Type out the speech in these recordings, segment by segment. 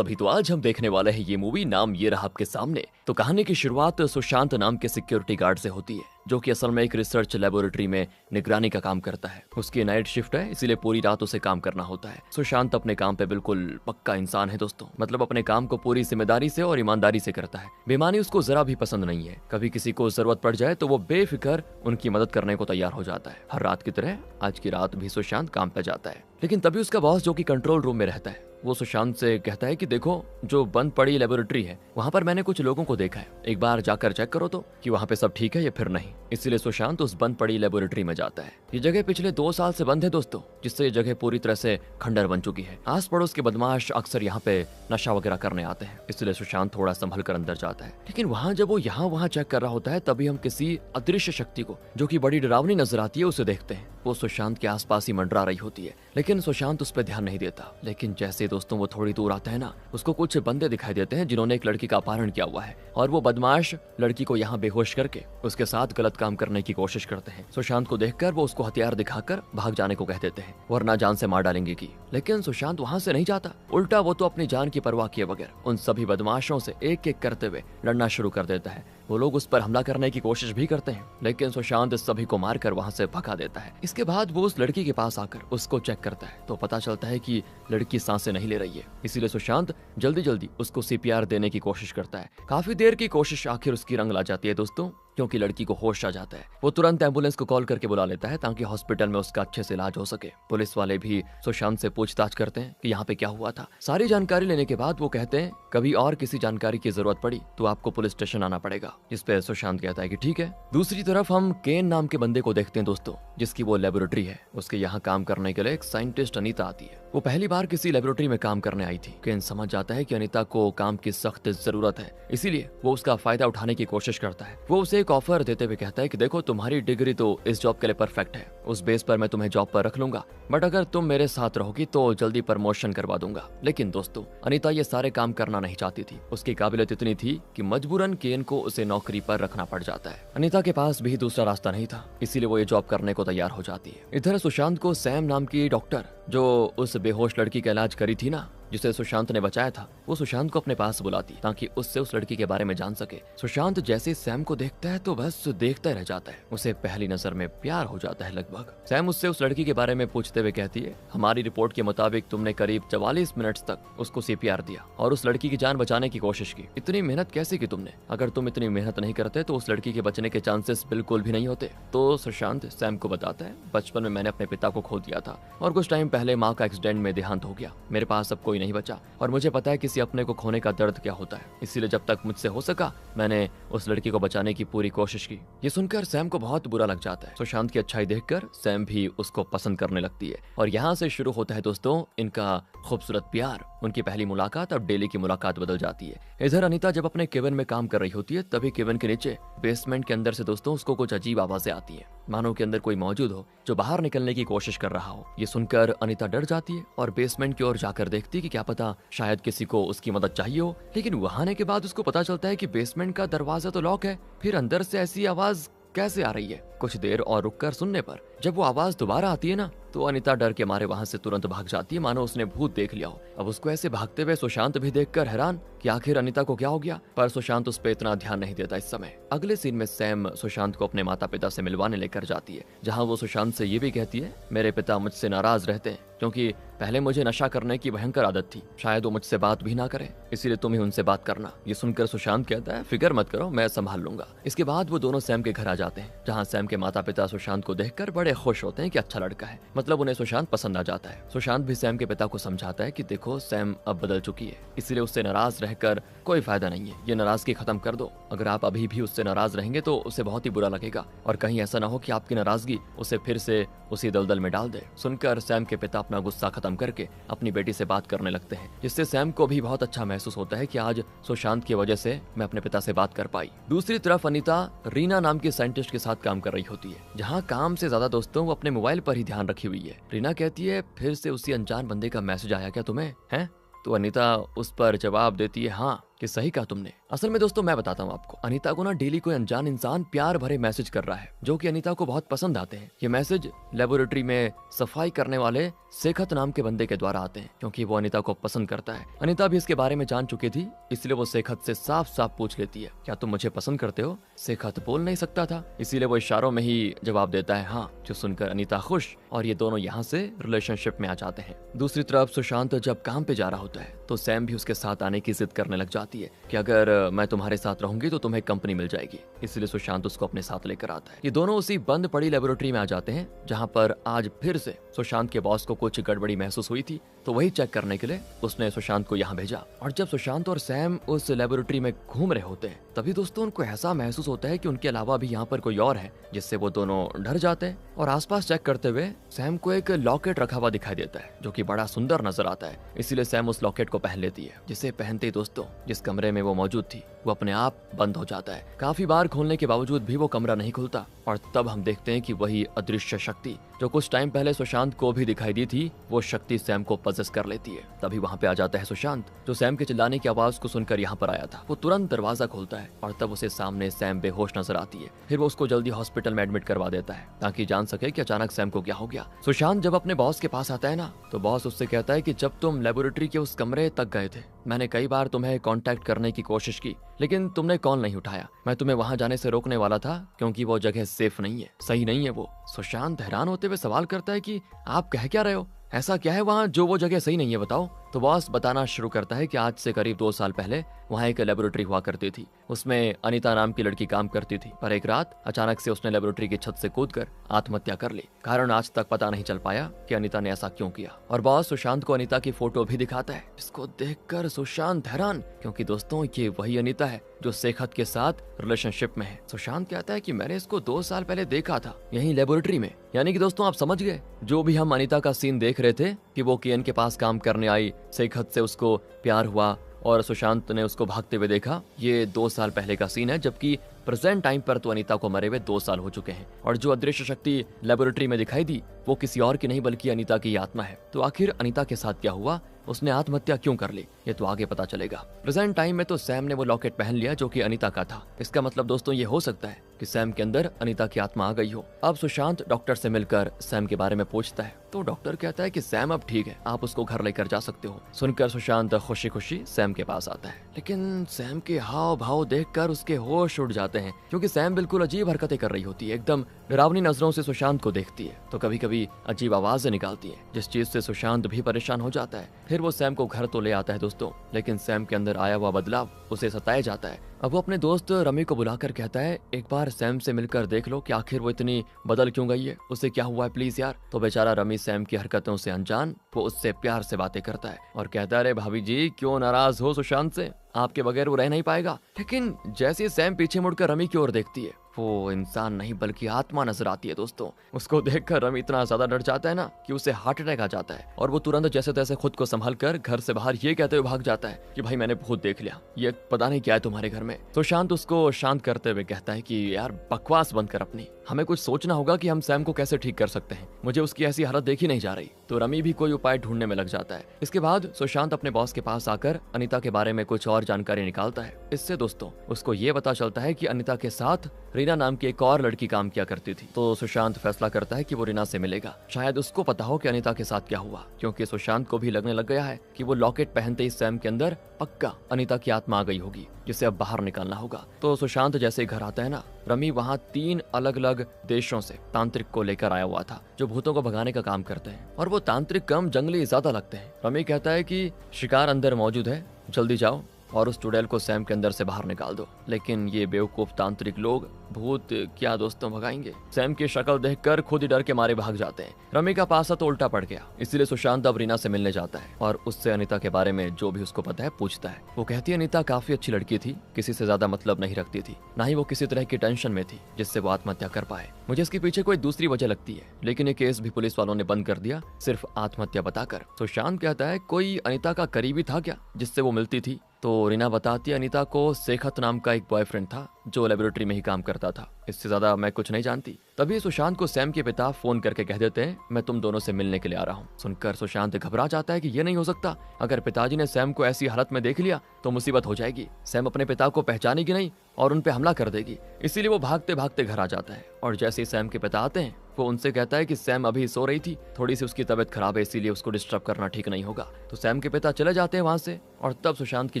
सभी तो आज हम देखने वाले हैं ये मूवी, नाम ये रहा आपके सामने। तो कहानी की शुरुआत सुशांत नाम के सिक्योरिटी गार्ड से होती है, जो कि असल में एक रिसर्च लेबोरेटरी में निगरानी का काम करता है। उसकी नाइट शिफ्ट है, इसीलिए पूरी रात उसे काम करना होता है। सुशांत अपने काम पे बिल्कुल पक्का इंसान है दोस्तों, मतलब अपने काम को पूरी जिम्मेदारी से और ईमानदारी से करता है। बेईमानी उसको जरा भी पसंद नहीं है। कभी किसी को जरूरत पड़ जाए तो वो बेफिक्र उनकी मदद करने को तैयार हो जाता है। हर रात की तरह आज की रात भी सुशांत काम पे जाता है, लेकिन तभी उसका बॉस, जो कि कंट्रोल रूम में रहता है, वो सुशांत से कहता है कि देखो, जो बंद पड़ी लेबोरेटरी है वहाँ पर मैंने कुछ लोगों को देखा है, एक बार जाकर चेक करो तो कि वहाँ पे सब ठीक है या फिर नहीं। इसीलिए सुशांत उस बंद पड़ी लेबोरेटरी में जाता है। ये जगह पिछले 2 साल से बंद है दोस्तों, जिससे ये जगह पूरी तरह से खंडर बन चुकी है। आस पड़ोस के बदमाश अक्सर यहाँ पे नशा वगैरह करने आते हैं, इसलिए सुशांत थोड़ा संभल कर अंदर जाता है। लेकिन वहाँ जब वो वहाँ चेक कर रहा होता है, तभी हम किसी अदृश्य शक्ति को, जो कि बड़ी डरावनी नजर आती है, उसे देखते हैं। वो सुशांत के आसपास ही मंडरा रही होती है, लेकिन सुशांत उस पर ध्यान नहीं देता। लेकिन जैसे दोस्तों वो थोड़ी दूर आता है ना, उसको कुछ बंदे दिखाई देते हैं जिन्होंने एक लड़की का अपहरण किया हुआ है, और वो बदमाश लड़की को यहाँ बेहोश करके उसके साथ गलत काम करने की कोशिश करते हैं। सुशांत को देखकर वो उसको हथियार दिखाकर भाग जाने को कह देते हैं, वरना जान से मार डालेंगे की। लेकिन सुशांत वहाँ से नहीं जाता, उल्टा वो तो अपनी जान की परवाह किए बगैर उन सभी बदमाशों से एक एक करते हुए लड़ना शुरू कर देता है। वो लोग उस पर हमला करने की कोशिश भी करते हैं, लेकिन सुशांत इस सभी को मारकर वहाँ से भगा देता है। इसके बाद वो उस लड़की के पास आकर उसको चेक करता है, तो पता चलता है कि लड़की सांसें नहीं ले रही है। इसीलिए सुशांत जल्दी जल्दी उसको सीपीआर देने की कोशिश करता है। काफी देर की कोशिश आखिर उसकी रंग ला जाती है दोस्तों, क्योंकि लड़की को होश आ जाता है। वो तुरंत एम्बुलेंस को कॉल करके बुला लेता है ताकि हॉस्पिटल में उसका अच्छे से इलाज हो सके। पुलिस वाले भी सुशांत से पूछताछ करते हैं कि यहाँ पे क्या हुआ था। सारी जानकारी लेने के बाद वो कहते हैं, कभी और किसी जानकारी की जरूरत पड़ी तो आपको पुलिस स्टेशन आना पड़ेगा। जिस पे सुशांत कहता है कि ठीक है। दूसरी तरफ हम केन नाम के बंदे को देखते हैं दोस्तों, जिसकी वो लेबोरेटरी है। उसके यहाँ काम करने के लिए एक साइंटिस्ट अनीता आती है। वो पहली बार किसी लेबोरेटरी में काम करने आई थी। केन समझ जाता है कि अनीता को काम की सख्त जरूरत है, इसीलिए वो उसका फायदा उठाने की कोशिश करता है। वो उसे एक ऑफर देते हुए कहता है कि देखो, तुम्हारी डिग्री तो इस जॉब के लिए परफेक्ट है, उस बेस पर मैं तुम्हें जॉब पर रख लूंगा, बट अगर तुम मेरे साथ रहोगी तो जल्दी प्रमोशन करवा दूंगा। लेकिन दोस्तों, अनीता ये सारे काम करना नहीं चाहती थी। उसकी काबिलियत इतनी थी कि मजबूरन केन को उसे नौकरी पर रखना पड़ जाता है। अनीता के पास भी दूसरा रास्ता नहीं था, इसीलिए वो ये जॉब करने को तैयार हो जाती है। इधर सुशांत को सैम नाम की डॉक्टर, जो उस बेहोश लड़की का इलाज करी थी ना, जिसे सुशांत ने बचाया था, वो सुशांत को अपने पास बुलाती ताकि उससे उस लड़की के बारे में जान सके। सुशांत जैसे सैम को देखता है तो बस देखता रह जाता है। उसे पहली नजर में प्यार हो जाता है लगभग। सैम उससे उस लड़की के बारे में पूछते हुए कहती है, हमारी रिपोर्ट के मुताबिक तुमने करीब 44 मिनट तक उसको सीपीआर दिया और उस लड़की की जान बचाने की कोशिश की। इतनी मेहनत कैसे की तुमने? अगर तुम इतनी मेहनत नहीं करते तो उस लड़की के बचने के चांसेस बिल्कुल भी नहीं होते। तो सुशांत सैम को बताता है, बचपन में मैंने अपने पिता को खो दिया था और कुछ टाइम पहले माँ का एक्सीडेंट में देहांत हो गया। मेरे पास अब कोई नहीं बचा और मुझे पता है किसी अपने को खोने का दर्द क्या होता है। इसीलिए जब तक मुझसे हो सका मैंने उस लड़की को बचाने की पूरी कोशिश की। ये सुनकर सैम को बहुत बुरा लग जाता है। सुशांत की अच्छाई देखकर सैम भी उसको पसंद करने लगती है और यहाँ से शुरू होता है दोस्तों इनका खूबसूरत प्यार। उनकी पहली मुलाकात अब डेली की मुलाकात बदल जाती है। इधर अनीता जब अपने केबिन में काम कर रही होती है, तभी केबिन के नीचे बेसमेंट के अंदर से दोस्तों उसको कुछ अजीब आवाजें आती है, मानो के अंदर कोई मौजूद हो जो बाहर निकलने की कोशिश कर रहा हो। ये सुनकर अनीता डर जाती है और बेसमेंट की ओर जाकर देखती है कि क्या पता शायद किसी को उसकी मदद चाहिए हो। लेकिन वहां आने के बाद उसको पता चलता है कि बेसमेंट का दरवाजा तो लॉक है, फिर अंदर से ऐसी आवाज कैसे आ रही है। कुछ देर और रुककर सुनने पर जब वो आवाज दोबारा आती है ना, तो अनीता डर के मारे वहां से तुरंत भाग जाती है, मानो उसने भूत देख लिया हो। अब उसको ऐसे भागते हुए सुशांत भी देखकर हैरान कि आखिर अनीता को क्या हो गया, पर सुशांत उस पर इतना ध्यान नहीं देता इस समय। अगले सीन में सैम सुशांत को अपने माता पिता से मिलवाने लेकर जाती है, जहाँ वो सुशांत से ये भी कहती है, मेरे पिता मुझसे नाराज रहते हैं क्योंकि पहले मुझे नशा करने की भयंकर आदत थी, शायद वो मुझसे बात भी ना करे, इसीलिए तुम ही उनसे बात करना। ये सुनकर सुशांत कहता है, फिक्र मत करो, मैं संभाल लूंगा। इसके बाद वो दोनों सैम के घर आ जाते हैं, जहाँ सैम के माता पिता सुशांत को देखकर बड़े खुश होते हैं कि अच्छा लड़का है, मतलब उन्हें सुशांत पसंद आ जाता है। सुशांत भी सैम के पिता को समझाता है कि देखो सैम अब बदल चुकी है, इसीलिए उससे नाराज रहकर कोई फायदा नहीं है, ये नाराजगी खत्म कर दो। अगर आप अभी भी उससे नाराज रहेंगे तो उसे बहुत ही बुरा लगेगा और कहीं ऐसा ना हो कि आपकी नाराजगी उसे फिर से उसी दलदल में डाल दे। सुनकर सैम के पिता अपना गुस्सा खत्म करके अपनी बेटी से बात करने लगते हैं, जिससे सैम को भी बहुत अच्छा महसूस होता है कि आज सुशांत की वजह से मैं अपने पिता से बात कर पाई। दूसरी तरफ अनीता रीना नाम की साइंटिस्ट के साथ काम कर रही होती है, जहाँ काम से ज्यादा दोस्तों वो अपने मोबाइल पर ही ध्यान रखी हुई है। रीना कहती है, फिर से उसी अनजान बंदे का मैसेज आया क्या तुम्हें, हैं? तो अनीता उस पर जवाब देती है, हाँ, कि सही कहा तुमने। असल में दोस्तों मैं बताता हूँ आपको, अनीता को ना डेली कोई अनजान इंसान प्यार भरे मैसेज कर रहा है जो कि अनीता को बहुत पसंद आते हैं। ये मैसेज लेबोरेटरी में सफाई करने वाले शेखत नाम के बंदे के द्वारा आते हैं क्योंकि वो अनीता को पसंद करता है। अनीता भी इसके बारे में जान चुकी थी, इसलिए वो शेखत से साफ साफ पूछ लेती है, क्या तुम मुझे पसंद करते हो? शेखत बोल नहीं सकता था, इसीलिए वो इशारों में ही जवाब देता है हाँ, जो सुनकर अनीता खुश और ये दोनों यहाँ से रिलेशनशिप में आ जाते हैं। दूसरी तरफ सुशांत जब काम पे जा रहा होता है तो सैम भी उसके साथ आने की जिद करने लग जाती है कि अगर मैं तुम्हारे साथ रहूंगी तो तुम्हें कंपनी मिल जाएगी, इसलिए सुशांत उसको अपने साथ लेकर आता है। ये दोनों उसी बंद पड़ी लेबोरेटरी में आ जाते हैं जहाँ पर आज फिर से सुशांत के बॉस को कुछ गड़बड़ी महसूस हुई थी, तो वही चेक करने के लिए उसने सुशांत को यहाँ भेजा। और जब सुशांत और सैम उस लेबोरेटरी में घूम रहे होते हैं तभी दोस्तों उनको ऐसा महसूस होता है कि उनके अलावा भी यहाँ पर कोई और है, जिससे वो दोनों डर जाते हैं। और आसपास चेक करते हुए सैम को एक लॉकेट रखा हुआ दिखाई देता है जो कि बड़ा सुंदर नजर आता है, इसीलिए सैम उस लॉकेट को पहन लेती है, जिसे पहनते ही दोस्तों जिस कमरे में वो मौजूद थी वो अपने आप बंद हो जाता है। काफी बार खोलने के बावजूद भी वो कमरा नहीं खुलता और तब हम देखते हैं कि वही अदृश्य शक्ति जो कुछ टाइम पहले सुशांत को भी दिखाई दी थी, वो शक्ति सैम को पजेस कर लेती है। तभी वहाँ पे आ जाता है सुशांत, जो सैम के चिल्लाने की आवाज को सुनकर यहाँ पर आया था। वो तुरंत दरवाजा खोलता है और तब उसे सामने सैम बेहोश नजर आती है। फिर वो उसको जल्दी हॉस्पिटल में एडमिट करवा देता है ताकि जान सके कि अचानक सैम को क्या हो गया। सुशांत जब अपने बॉस के पास आता है ना, तो बॉस उससे कहता है कि जब तुम लेबोरेटरी के उस कमरे तक गए थे, मैंने कई बार तुम्हें कांटेक्ट करने की कोशिश की, लेकिन तुमने कॉल नहीं उठाया। मैं तुम्हें वहां जाने से रोकने वाला था क्योंकि वो जगह सेफ नहीं है, सही नहीं है वो। सुशांत हैरान होते हुए सवाल करता है कि आप कह क्या रहे हो, ऐसा क्या है वहाँ जो वो जगह सही नहीं है, बताओ। तो बॉस बताना शुरू करता है कि आज से करीब 2 साल पहले वहाँ एक लेबोरेटरी हुआ करती थी, उसमें अनीता नाम की लड़की काम करती थी, पर एक रात अचानक से उसने लेबोरेटरी की छत से कूदकर आत्महत्या कर ली। कारण आज तक पता नहीं चल पाया कि अनीता ने ऐसा क्यों किया। और बॉस सुशांत को अनीता की फोटो भी दिखाता है, जिसको देखकर सुशांत हैरान, क्योंकि दोस्तों ये वही अनीता है जो शेखत के साथ रिलेशनशिप में है। सुशांत कहता है कि मैंने इसको 2 साल पहले देखा था यही लेबोरेटरी में। यानी कि दोस्तों आप समझ गए, जो भी हम अनीता का सीन देख रहे थे कि वो केएन के पास काम करने आई, शेखत से उसको प्यार हुआ और सुशांत ने उसको भागते हुए देखा, ये 2 साल पहले का सीन है, जबकि प्रेजेंट टाइम पर तो अनीता को मरे हुए 2 साल हो चुके हैं। और जो अदृश्य शक्ति लेबोरेटरी में दिखाई दी वो किसी और की नहीं बल्कि अनीता की आत्मा है। तो आखिर अनीता के साथ क्या हुआ, उसने आत्महत्या क्यों कर ली, ये तो आगे पता चलेगा। प्रेजेंट टाइम में तो सैम ने वो लॉकेट पहन लिया जो कि अनीता का था। इसका मतलब दोस्तों ये हो सकता है कि सैम के अंदर अनीता की आत्मा आ गई हो। अब सुशांत डॉक्टर से मिलकर सैम के बारे में पूछता है, तो डॉक्टर कहता है कि सैम अब ठीक है, आप उसको घर लेकर जा सकते हो। सुनकर सुशांत खुशी खुशी सैम के पास आता है, लेकिन सैम के हाव भाव देखकर उसके होश उड़ जाते हैं, क्योंकि सैम बिल्कुल अजीब हरकतें कर रही होती है, एकदम डरावनी नजरों से सुशांत को देखती है, तो कभी कभी अजीब आवाजें निकालती है, जिस चीज से सुशांत भी परेशान हो जाता है। फिर वो सैम को घर तो ले आता है दोस्तों, लेकिन सैम के अंदर आया हुआ बदलाव उसे सताया जाता है। अब वो अपने दोस्त रमी को बुलाकर कहता है, एक बार सैम से मिलकर देख लो कि आखिर वो इतनी बदल क्यों गई है, उसे क्या हुआ है प्लीज यार। तो बेचारा रमी सैम की हरकतों से अनजान वो उससे प्यार से बातें करता है और कहता है, अरे भाभी जी क्यों नाराज हो सुशांत से, आपके बगैर वो रह नहीं पाएगा। लेकिन जैसे सैम पीछे मुड़कर रमी की ओर देखती है, वो इंसान नहीं बल्कि आत्मा नजर आती है दोस्तों। उसको देखकर रमी इतना ज्यादा डर जाता है ना कि उसे हार्ट अटैक आ जाता है और वो तुरंत जैसे तैसे खुद को संभाल कर घर से बाहर ये कहते हुए भाग जाता है कि भाई मैंने भूत देख लिया, ये पता नहीं क्या है तुम्हारे घर में। तो शांत उसको शांत करते हुए कहता है कि यार बकवास बंद कर अपनी, हमें कुछ सोचना होगा कि हम सैम को कैसे ठीक कर सकते हैं, मुझे उसकी ऐसी हालत देखी नहीं जा रही। तो रमी भी कोई उपाय ढूंढने में लग जाता है। इसके बाद सुशांत अपने बॉस के पास आकर अनीता के बारे में कुछ और जानकारी निकालता है। इससे दोस्तों उसको ये पता चलता है कि अनीता के साथ रीना नाम की एक और लड़की काम किया करती थी। तो सुशांत फैसला करता है कि वो रीना से मिलेगा, शायद उसको पता हो कि अनीता के साथ क्या हुआ, क्योंकि सुशांत को भी लगने लग गया है कि वो लॉकेट पहनते ही सैम के अंदर पक्का अनीता की आत्मा आ गई होगी, जिसे अब बाहर निकालना होगा। तो सुशांत जैसे घर आता है ना, रमी वहाँ 3 अलग अलग देशों से तांत्रिक को लेकर आया हुआ था जो भूतों को भगाने का काम करते हैं, और वो तांत्रिक कम जंगली ज्यादा लगते हैं। रमी कहता है कि शिकार अंदर मौजूद है, जल्दी जाओ और उस चुड़ैल को सैम के अंदर से बाहर निकाल दो। लेकिन ये बेवकूफ तांत्रिक लोग भूत क्या दोस्तों भगाएंगे, सैम की शक्ल देखकर खुद ही डर के मारे भाग जाते हैं। रमी का पासा तो उल्टा पड़ गया, इसलिए सुशांत अब रीना से मिलने जाता है और उससे अनीता के बारे में जो भी उसको पता है पूछता है। वो कहती है अनीता काफी अच्छी लड़की थी, किसी से ज्यादा मतलब नहीं रखती थी, ना ही वो किसी तरह की टेंशन में थी जिससे वो आत्महत्या कर पाए। मुझे इसके पीछे कोई दूसरी वजह लगती है, लेकिन ये केस भी पुलिस वालों ने बंद कर दिया सिर्फ आत्महत्या बताकर। सुशांत कहता है कोई अनीता का करीबी था क्या जिससे वो मिलती थी। तो रीना बताती है अनीता को शेखत नाम का एक बॉयफ्रेंड था जो लेबोरेटरी में ही काम करता था। इससे ज्यादा मैं कुछ नहीं जानती। तभी सुशांत को सैम के पिता फोन करके कह देते हैं, मैं तुम दोनों से मिलने के लिए आ रहा हूँ। सुनकर सुशांत घबरा जाता है कि ये नहीं हो सकता, अगर पिताजी ने सैम को ऐसी हालत में देख लिया तो मुसीबत हो जाएगी। सैम अपने पिता को पहचानेगी नहीं और उन पे हमला कर देगी। इसीलिए वो भागते भागते घर आ जाता है और जैसे ही सैम के पिता आते हैं वो उनसे कहता है कि सैम अभी सो रही थी, थोड़ी सी उसकी तबीयत खराब है, इसीलिए उसको डिस्टर्ब करना ठीक नहीं होगा। तो सैम के पिता चले जाते हैं वहां से और तब सुशांत की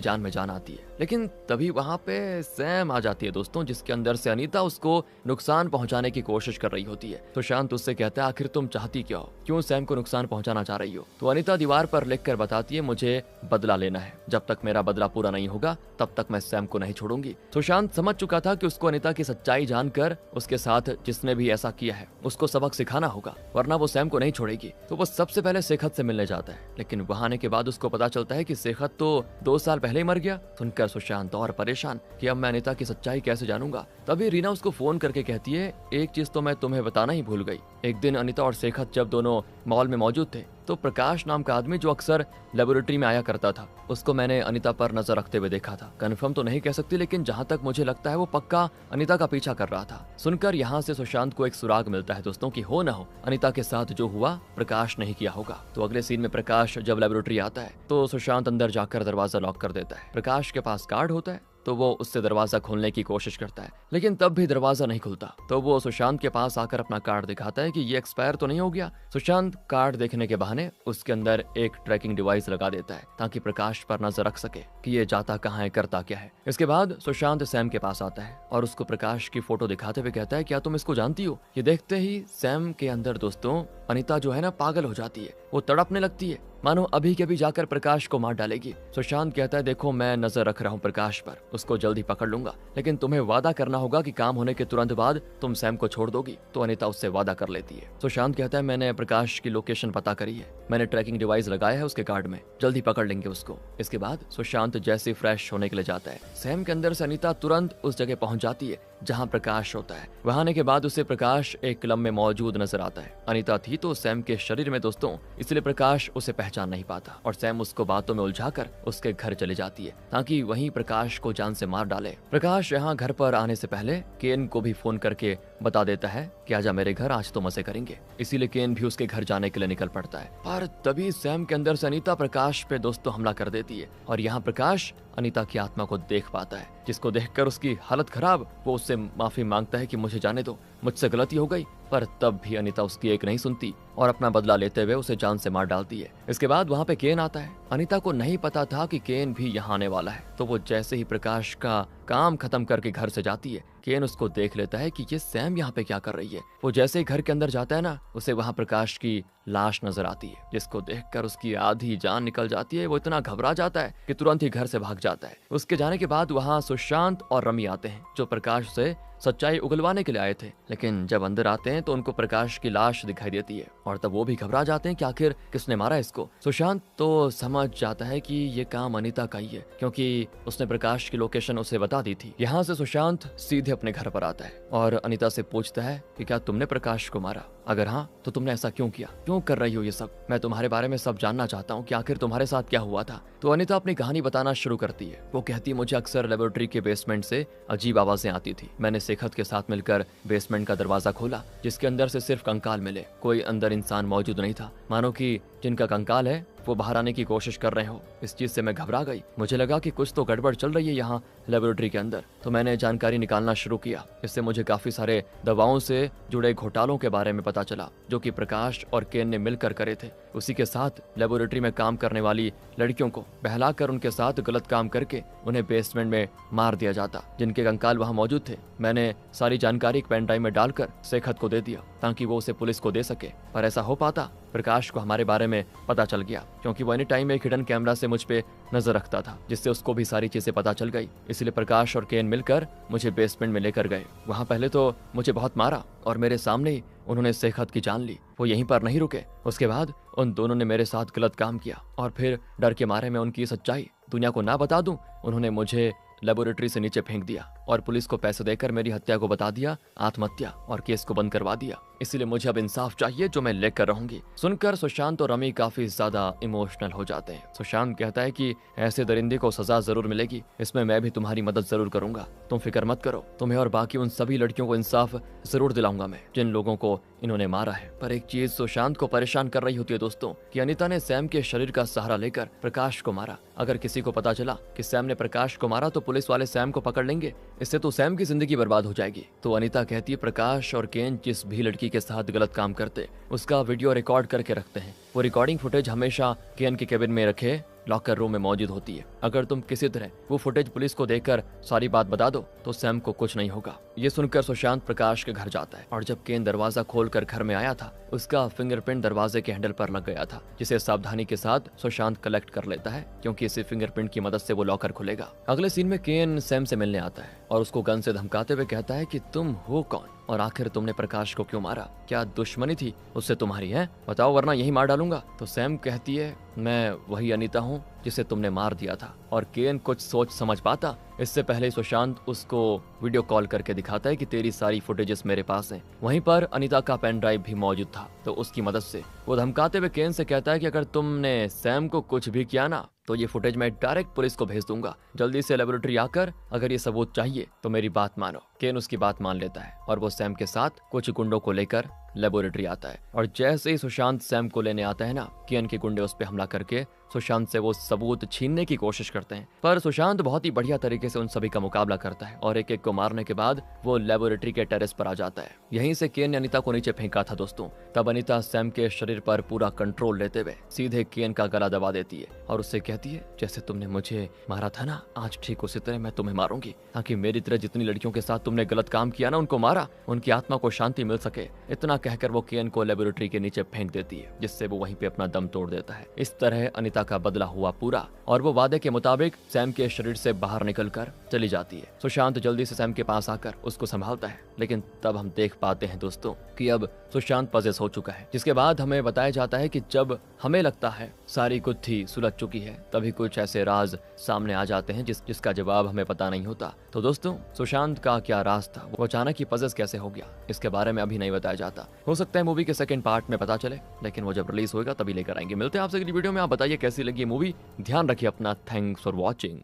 जान में जान आती है। लेकिन तभी वहां पे सैम आ जाती है दोस्तों, जिसके अंदर से अनीता उसको नुकसान पहुंचाने की कोशिश कर रही होती है। सुशांत उससे कहता है, आखिर तुम चाहती क्या हो, क्यों सैम को नुकसान पहुंचाना चाह रही हो? तो अनीता दीवार पर लिख कर बताती है, मुझे बदला लेना है, जब तक मेरा बदला पूरा नहीं होगा तब तक मैं सैम को नहीं छोड़ूंगी। सुशांत समझ चुका था कि उसको अनीता की सच्चाई जानकर उसके साथ जिसने भी ऐसा किया है उसको सबक सिखाना होगा, वरना वो सैम को नहीं छोड़ेगी। तो वो सबसे पहले सेखत से मिलने जाता है, लेकिन वहां आने के बाद उसको पता चलता है कि सेखत तो 2 साल पहले ही मर गया। सुनकर सुशांत और परेशान कि अब मैं अनीता की सच्चाई कैसे जानूंगा। तभी रीना उसको फोन करके कहती है, एक चीज तो मैं तुम्हें बताना ही भूल गई। एक दिन अनीता और सेखत जब दोनों मॉल में मौजूद थे तो प्रकाश नाम का आदमी जो अक्सर लेबोरेटरी में आया करता था, उसको मैंने अनीता पर नजर रखते हुए देखा था। कंफर्म तो नहीं कह सकती, लेकिन जहां तक मुझे लगता है वो पक्का अनीता का पीछा कर रहा था। सुनकर यहाँ से सुशांत को एक सुराग मिलता है दोस्तों कि हो ना हो अनीता के साथ जो हुआ प्रकाश नहीं किया होगा। तो अगले सीन में प्रकाश जब लेबोरेटरी आता है तो सुशांत अंदर जाकर दरवाजा लॉक कर देता है। प्रकाश के पास कार्ड होता है तो वो उससे दरवाजा खोलने की कोशिश करता है, लेकिन तब भी दरवाजा नहीं खुलता। तो वो सुशांत के पास आकर अपना कार्ड दिखाता है कि ये एक्सपायर तो नहीं हो गया। सुशांत कार्ड देखने के बहाने उसके अंदर एक ट्रैकिंग डिवाइस लगा देता है ताकि प्रकाश पर नजर रख सके कि ये जाता कहाँ है, करता क्या है। इसके बाद सुशांत सैम के पास आता है और उसको प्रकाश की फोटो दिखाते हुए कहता है, क्या तुम इसको जानती हो? ये देखते ही सैम के अंदर दोस्तों अनीता जो है ना पागल हो जाती है, वो तड़पने लगती है मानो अभी के अभी जाकर प्रकाश को मार डालेगी। सुशांत कहता है, देखो मैं नजर रख रहा हूँ प्रकाश पर, उसको जल्दी पकड़ लूंगा, लेकिन तुम्हें वादा करना होगा कि काम होने के तुरंत बाद तुम सैम को छोड़ दोगी। तो अनीता उससे वादा कर लेती है। सुशांत कहता है, मैंने प्रकाश की लोकेशन पता करी है, मैंने ट्रैकिंग डिवाइस लगाया है उसके कार्ड में, जल्दी पकड़ लेंगे उसको। इसके बाद सुशांत जैसे फ्रेश होने के लिए जाता है, सैम के अंदर से अनीता तुरंत उस जगह पहुंच जाती है जहां प्रकाश होता है। वहां आने के बाद उसे प्रकाश एक क्लब में मौजूद नजर आता है। अनीता थी तो सैम के शरीर में दोस्तों, इसलिए प्रकाश उसे पहचान नहीं पाता और सैम उसको बातों में उलझाकर उसके घर चली जाती है ताकि वहीं प्रकाश को जान से मार डाले। प्रकाश यहाँ घर पर आने से पहले केन को भी फोन करके बता देता है कि आजा मेरे घर, आज तो मजे करेंगे। इसीलिए केन भी उसके घर जाने के लिए निकल पड़ता है। पर तभी सैम के अंदर से अनीता प्रकाश पे दोस्तों हमला कर देती है और यहाँ प्रकाश अनीता की आत्मा को देख पाता है, जिसको देखकर उसकी हालत खराब। वो उससे माफी मांगता है कि मुझे जाने दो, मुझसे गलती हो गई। पर तब भी अनीता उसकी एक नहीं सुनती और अपना बदला लेते हुए उसे जान से मार डालती है। इसके बाद वहाँ पे केन आता है। अनीता को नहीं पता था कि केन भी यहाँ आने वाला है, तो वो जैसे ही प्रकाश का काम खत्म करके घर से जाती है, केन उसको देख लेता है कि ये सैम यहाँ पे क्या कर रही है। वो जैसे ही घर के अंदर जाता है ना, उसे वहाँ प्रकाश की लाश नजर आती है, जिसको देखकर उसकी आधी जान निकल जाती है। वो इतना घबरा जाता है कि तुरंत ही घर से भाग जाता है। उसके जाने के बाद वहाँ सुशांत और रमी आते हैं, जो प्रकाश से सच्चाई उगलवाने के लिए आए थे। लेकिन जब अंदर आते हैं तो उनको प्रकाश की लाश दिखाई देती है और तब वो भी घबरा जाते हैं कि आखिर किसने मारा इसको। सुशांत तो समझ जाता है कि ये काम अनीता का ही है, क्योंकि उसने प्रकाश की लोकेशन उसे बता दी थी। यहाँ से सुशांत सीधे अपने घर पर आता है और अनीता से पूछता है कि क्या तुमने प्रकाश को मारा? अगर हाँ तो तुमने ऐसा क्यों किया, क्यों कर रही हो ये सब? मैं तुम्हारे बारे में सब जानना चाहता हूँ कि आखिर तुम्हारे साथ क्या हुआ था। तो अनीता अपनी कहानी बताना शुरू करती है। वो कहती है, मुझे अक्सर लेबोरेटरी के बेसमेंट से अजीब आवाजें आती थी। मैंने सेखत के साथ मिलकर बेसमेंट का दरवाजा खोला, जिसके अंदर से सिर्फ कंकाल मिले, कोई अंदर इंसान मौजूद नहीं था, मानो कि जिनका कंकाल है वो बाहर आने की कोशिश कर रहे हो। इस चीज से मैं घबरा गई, मुझे लगा कि कुछ तो गड़बड़ चल रही है यहाँ लेबोरेटरी के अंदर। तो मैंने जानकारी निकालना शुरू किया। इससे मुझे काफी सारे दवाओं से जुड़े घोटालों के बारे में पता चला, जो कि प्रकाश और केन ने मिलकर करे थे। उसी के साथ लेबोरेटरी में काम करने वाली लड़कियों को बहलाकर उनके साथ गलत काम करके उन्हें बेसमेंट में मार दिया जाता, जिनके कंकाल वहां मौजूद थे। मैंने सारी जानकारी एक पेन ड्राइव में डालकर सेखत को दे दिया ताकि वो उसे पुलिस को दे सके। पर ऐसा हो पाता, प्रकाश को हमारे बारे में पता चल गया, क्योंकि वो एनी टाइम एक हिडन कैमरा से मुझ पे नजर रखता था, जिससे उसको भी सारी चीजें पता चल गई। इसलिए प्रकाश और केन मिलकर मुझे बेसमेंट में लेकर गए। वहां पहले तो मुझे बहुत मारा और मेरे सामने ही उन्होंने सेखत की जान ली। वो यहीं पर नहीं रुके, उसके बाद उन दोनों ने मेरे साथ गलत काम किया और फिर डर के मारे मैं उनकी सच्चाई दुनिया को ना बता दूं, उन्होंने मुझे लेबोरेटरी से नीचे फेंक दिया और पुलिस को पैसे देकर मेरी हत्या को बता दिया आत्महत्या और केस को बंद करवा दिया। इसीलिए मुझे अब इंसाफ चाहिए जो मैं लेकर रहूंगी। सुनकर सुशांत और रमी काफी ज्यादा इमोशनल हो जाते हैं। सुशांत कहता है कि ऐसे दरिंदे को सजा जरूर मिलेगी, इसमें मैं भी तुम्हारी मदद जरूर करूंगा, तुम फिक्र मत करो। तुम्हें और बाकी उन सभी लड़कियों को इंसाफ जरूर दिलाऊंगा मैं जिन लोगों को इन्होंने मारा है। पर एक चीज सुशांत को परेशान कर रही होती है दोस्तों, कि अनीता ने सैम के शरीर का सहारा लेकर प्रकाश को मारा। अगर किसी को पता चला कि सैम ने प्रकाश को मारा तो पुलिस वाले सैम को पकड़ लेंगे, इससे तो सैम की जिंदगी बर्बाद हो जाएगी। तो अनीता कहती है प्रकाश और केन जिस भी लड़की के साथ गलत काम करते उसका वीडियो रिकॉर्ड करके रखते हैं। वो रिकॉर्डिंग फुटेज हमेशा केन के केबिन में रखे लॉकर रूम में मौजूद होती है। अगर तुम किसी तरह वो फुटेज पुलिस को देकर सारी बात बता दो तो सैम को कुछ नहीं होगा। ये सुनकर सुशांत प्रकाश के घर जाता है और जब केन दरवाजा खोलकर घर में आया था उसका फिंगरप्रिंट दरवाजे के हैंडल पर लग गया था, जिसे सावधानी के साथ सुशांत कलेक्ट कर लेता है क्योंकि इसी फिंगरप्रिंट की मदद से वो लॉकर खुलेगा। अगले सीन में केन सैम से मिलने आता है और उसको गन से धमकाते हुए कहता है कि तुम हो कौन और आखिर तुमने प्रकाश को क्यों मारा? क्या दुश्मनी थी उससे तुम्हारी है? बताओ वरना यही मार डालूंगा। तो सैम कहती है मैं वही अनीता हूँ जिसे तुमने मार दिया था। और केन कुछ सोच समझ पाता इससे पहले सुशांत उसको वीडियो कॉल करके दिखाता है कि तेरी सारी फुटेजेस मेरे पास हैं। वहीं पर अनीता का पेन ड्राइव भी मौजूद था, तो उसकी मदद से वो धमकाते हुए केन से कहता है कि अगर तुमने सैम को कुछ भी किया ना तो ये फुटेज मैं डायरेक्ट पुलिस को भेज दूंगा। जल्दी से लेबोरेटरी आकर अगर ये सबूत चाहिए तो मेरी बात मानो। केन उसकी बात मान लेता है और वो सैम के साथ कुछ गुंडों को लेकर लेबोरेटरी आता है। और जैसे ही सुशांत सैम को लेने आता है ना, केन के गुंडे उस पर हमला करके सुशांत से वो सबूत छीनने की कोशिश करते हैं। पर सुशांत बहुत ही बढ़िया तरीके से उन सभी का मुकाबला करता है और एक एक को मारने के बाद वो लेबोरेटरी के टेरेस पर आ जाता है। यहीं से केन ने अनीता को नीचे फेंका था दोस्तों। तब अनीता सैम के शरीर पर पूरा कंट्रोल लेते हुए सीधे केन का गला दबा देती है और उससे कहती है जैसे तुमने मुझे मारा था ना, आज ठीक उसी तरह मैं तुम्हें मारूंगी, ताकि मेरी तरह जितनी लड़कियों के साथ तुमने गलत काम किया ना, उनको मारा, उनकी आत्मा को शांति मिल सके। इतना कहकर वो केन को लेबोरेटरी के नीचे फेंक देती है, जिससे वो वहीं पे अपना दम तोड़ देता है। इस तरह अनीता का बदला हुआ पूरा और वो वादे के मुताबिक सैम के शरीर से बाहर निकलकर चली जाती है। सुशांत जल्दी से सैम के पास आकर उसको संभालता है, लेकिन तब हम देख पाते हैं दोस्तों कि अब सुशांत पजेस हो चुका है। जिसके बाद हमें बताया जाता है कि जब हमें लगता है सारी गुत्थी सुलझ चुकी है, तभी कुछ ऐसे राज सामने आ जाते हैं जिसका जवाब हमें पता नहीं होता। तो दोस्तों सुशांत का क्या राज था, वो अचानक ही पजेस कैसे हो गया, इसके बारे में अभी नहीं बताया जाता। हो सकता है मूवी के सेकंड पार्ट में पता चले, लेकिन वो जब रिलीज होगा तभी लेकर आएंगे। मिलते हैं आपसे अगली वीडियो में। आप बताइए कैसी लगी मूवी। ध्यान रखिए अपना। Thanks for watching.